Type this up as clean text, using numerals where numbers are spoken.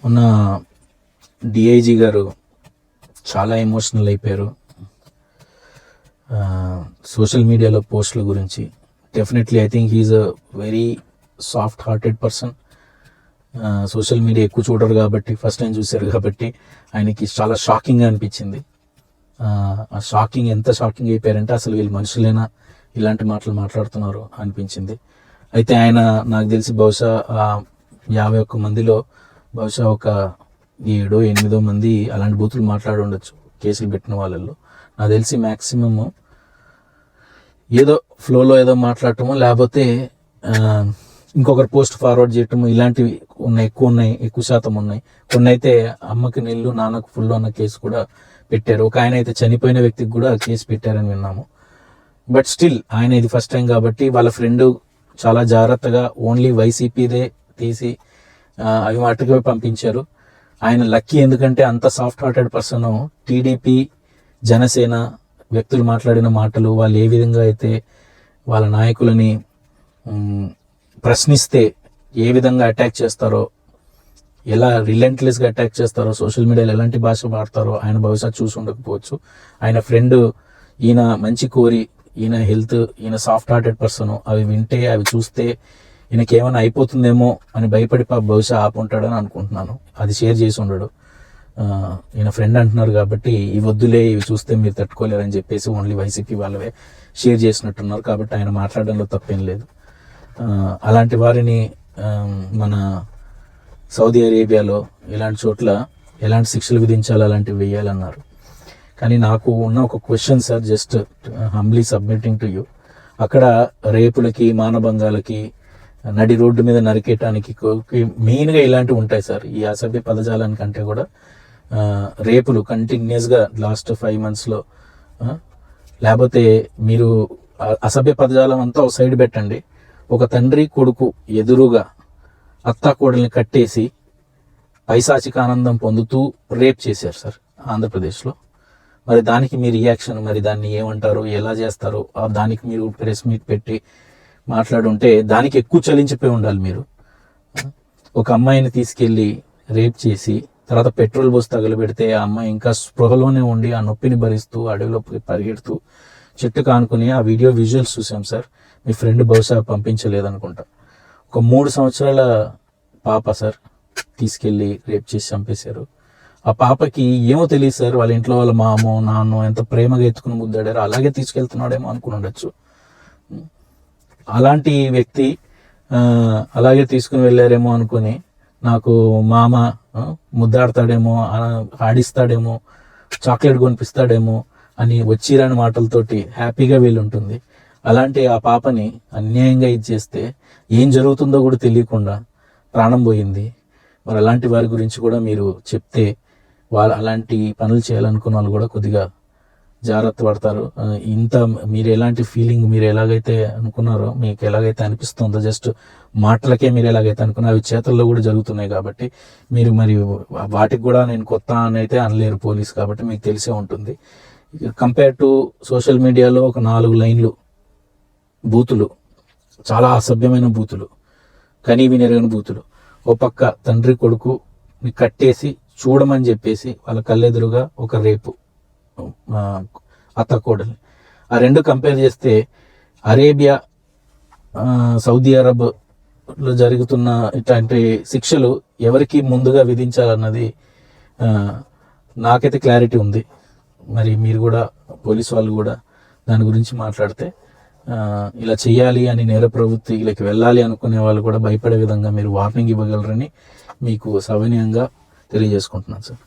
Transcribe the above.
ఉన్న డిఐజీ గారు చాలా ఎమోషనల్ అయిపోయారు సోషల్ మీడియాలో పోస్టుల గురించి. Definitely I think he is a very soft hearted person. Social media ఎక్కువ చూడరు కాబట్టి, ఫస్ట్ టైం చూశారు కాబట్టి ఆయనకి చాలా షాకింగ్గా అనిపించింది. ఆ షాకింగ్ ఎంత షాకింగ్ అయిపోయారంటే అసలు వీళ్ళు మనుషులేనా ఇలాంటి మాటలు మాట్లాడుతున్నారు అనిపించింది. అయితే ఆయన నాకు తెలిసి బహుశా 51 మందిలో బహుశా ఒక 7-8 మంది అలాంటి బూతులు మాట్లాడి ఉండొచ్చు కేసులు పెట్టిన వాళ్ళల్లో. నాకు తెలిసి మ్యాక్సిమము ఏదో ఫ్లోలో ఏదో మాట్లాడటమో లేకపోతే ఇంకొకరు పోస్ట్ ఫార్వర్డ్ చేయటము ఇలాంటివి ఎక్కువ శాతం ఉన్నాయి. కొన్ని అయితే అమ్మకి నీళ్ళు నాన్నకు ఫుల్ అన్న కేసు కూడా పెట్టారు. ఒక ఆయన అయితే చనిపోయిన వ్యక్తికి కూడా కేసు పెట్టారని విన్నాము. బట్ స్టిల్ ఆయన ఇది ఫస్ట్ టైం కాబట్టి వాళ్ళ ఫ్రెండ్ చాలా జాగ్రత్తగా ఓన్లీ వైసీపీదే తీసి అవి మట్టుకు పంపించారు. ఆయన లక్కీ, ఎందుకంటే అంత soft hearted person. TDP Janasena వ్యక్తులు మాట్లాడిన మాటలు, వాళ్ళు ఏ విధంగా అయితే వాళ్ళ నాయకులని ప్రశ్నిస్తే ఏ విధంగా అటాక్ చేస్తారో, ఎలా రిలెంట్లెస్గా అటాక్ చేస్తారో, సోషల్ మీడియాలో ఎలాంటి భాష వాడతారో ఆయన బహుశా చూసి ఉండకపోవచ్చు. ఆయన ఫ్రెండ్ ఈయన మంచి కోరి, ఈయన హెల్త్, ఈయన సాఫ్ట్ హార్టెడ్ పర్సన్, అవి వింటే అవి చూస్తే ఈయనకి ఏమైనా అయిపోతుందేమో అని భయపడి బహుశా ఆపుంటాడని అనుకుంటున్నాను. అది షేర్ చేసి ఉండడు. ఈయన ఫ్రెండ్ అంటున్నారు కాబట్టి ఇవి వద్దులే, ఇవి చూస్తే మీరు తట్టుకోలేరని చెప్పేసి ఓన్లీ వైసీపీ వాళ్ళవే షేర్ చేసినట్టున్నారు. కాబట్టి ఆయన మాట్లాడడంలో తప్పేం లేదు. అలాంటి వారిని మన సౌదీ అరేబియాలో ఇలాంటి చోట్ల ఎలాంటి శిక్షలు విధించాలి, అలాంటివి వేయాలన్నారు. కానీ నాకు ఉన్న ఒక question sir, just humbly submitting to you. అక్కడ రేపులకి, మానభంగాలకి, నడి రోడ్డు మీద నరికేయటానికి మెయిన్గా ఇలాంటివి ఉంటాయి సార్. ఈ అసభ్య పదజాలానికంటే కూడా రేపులు కంటిన్యూస్గా లాస్ట్ 5 monthsలో, లేకపోతే మీరు అసభ్య పదజాలం అంతా ఒక సైడ్ పెట్టండి. ఒక తండ్రి కొడుకు ఎదురుగా అత్తాకోడల్ని కట్టేసి పైశాచిక ఆనందం పొందుతూ రేప్ చేశారు సార్ ఆంధ్రప్రదేశ్లో. మరి దానికి మీ రియాక్షన్, మరి దాన్ని ఏమంటారు, ఎలా చేస్తారు, దానికి మీరు ప్రెస్ మీట్ పెట్టి మాట్లాడుంటే దానికి ఎక్కువ చలించిపోయి ఉండాలి మీరు. ఒక అమ్మాయిని తీసుకెళ్ళి రేప్ చేసి తర్వాత పెట్రోల్ పోసి తగలబెడితే ఆ అమ్మాయి ఇంకా స్పృహలోనే ఉండి ఆ నొప్పిని భరిస్తూ అడవిలో పరిగెడుతూ చెట్టు కానుకుని ఆ వీడియో విజువల్స్ చూసాం సార్. మీ ఫ్రెండ్ బహుశా పంపించలేదనుకుంటా. ఒక 3 సంవత్సరాల పాప సార్ తీసుకెళ్ళి రేప్ చేసి చంపేశారు. ఆ పాపకి ఏమో తెలియదు సార్, వాళ్ళ ఇంట్లో వాళ్ళ మామో నాన్నో ఎంత ప్రేమగా ఎత్తుకుని ముద్దాడారో అలాగే తీసుకెళ్తున్నాడేమో అనుకుని ఉండొచ్చు. అలాంటి వ్యక్తి అలాగే తీసుకుని వెళ్ళారేమో అనుకుని నాకు మామ ముద్దాడతాడేమో, ఆడిస్తాడేమో, చాక్లెట్ కొనిపిస్తాడేమో అని వచ్చిరాని మాటలతోటి హ్యాపీగా వీలుంటుంది. అలాంటి ఆ పాపని అన్యాయంగా చేస్తే ఏం జరుగుతుందో కూడా తెలియకుండా ప్రాణం పోయింది. మరి అలాంటి వారి గురించి కూడా మీరు చెప్తే వాళ్ళు అలాంటి పనులు చేయాలనుకున్న వాళ్ళు కూడా కొద్దిగా జాగ్రత్త పడతారు. ఇంత మీరు ఎలాంటి ఫీలింగ్, మీరు ఎలాగైతే అనుకున్నారో, మీకు ఎలాగైతే అనిపిస్తుందో, జస్ట్ మాటలకే మీరు ఎలాగైతే అనుకున్నారో అవి చేతల్లో కూడా జరుగుతున్నాయి. కాబట్టి మీరు మరి వాటికి కూడా నేను కొత్త అని అయితే అనలేరు పోలీస్, కాబట్టి మీకు తెలిసే ఉంటుంది. కంపేర్ టు సోషల్ మీడియాలో ఒక 4 లైన్లు బూతులు, చాలా అసభ్యమైన బూతులు, కనీ వినెరగని బూతులు. ఓ పక్క తండ్రి కొడుకుని కట్టేసి చూడమని చెప్పేసి వాళ్ళ కళ్ళెదురుగా ఒక రేపు అత్తకోడల్ని. ఆ రెండు కంపేర్ చేస్తే అరేబియా, సౌదీ అరబ్లో జరుగుతున్న ఇట్లాంటి శిక్షలు ఎవరికి ముందుగా విధించాలన్నది నాకైతే క్లారిటీ ఉంది. మరి మీరు కూడా పోలీసు వాళ్ళు కూడా దాని గురించి మాట్లాడితే ఇలా చేయాలి అని నేర ప్రవృత్తిలోకి వెళ్ళాలి అనుకునే వాళ్ళు కూడా భయపడే విధంగా మీరు వార్నింగ్ ఇవ్వగలరని మీకు సవినయంగా తెలియజేసుకుంటున్నాను సార్.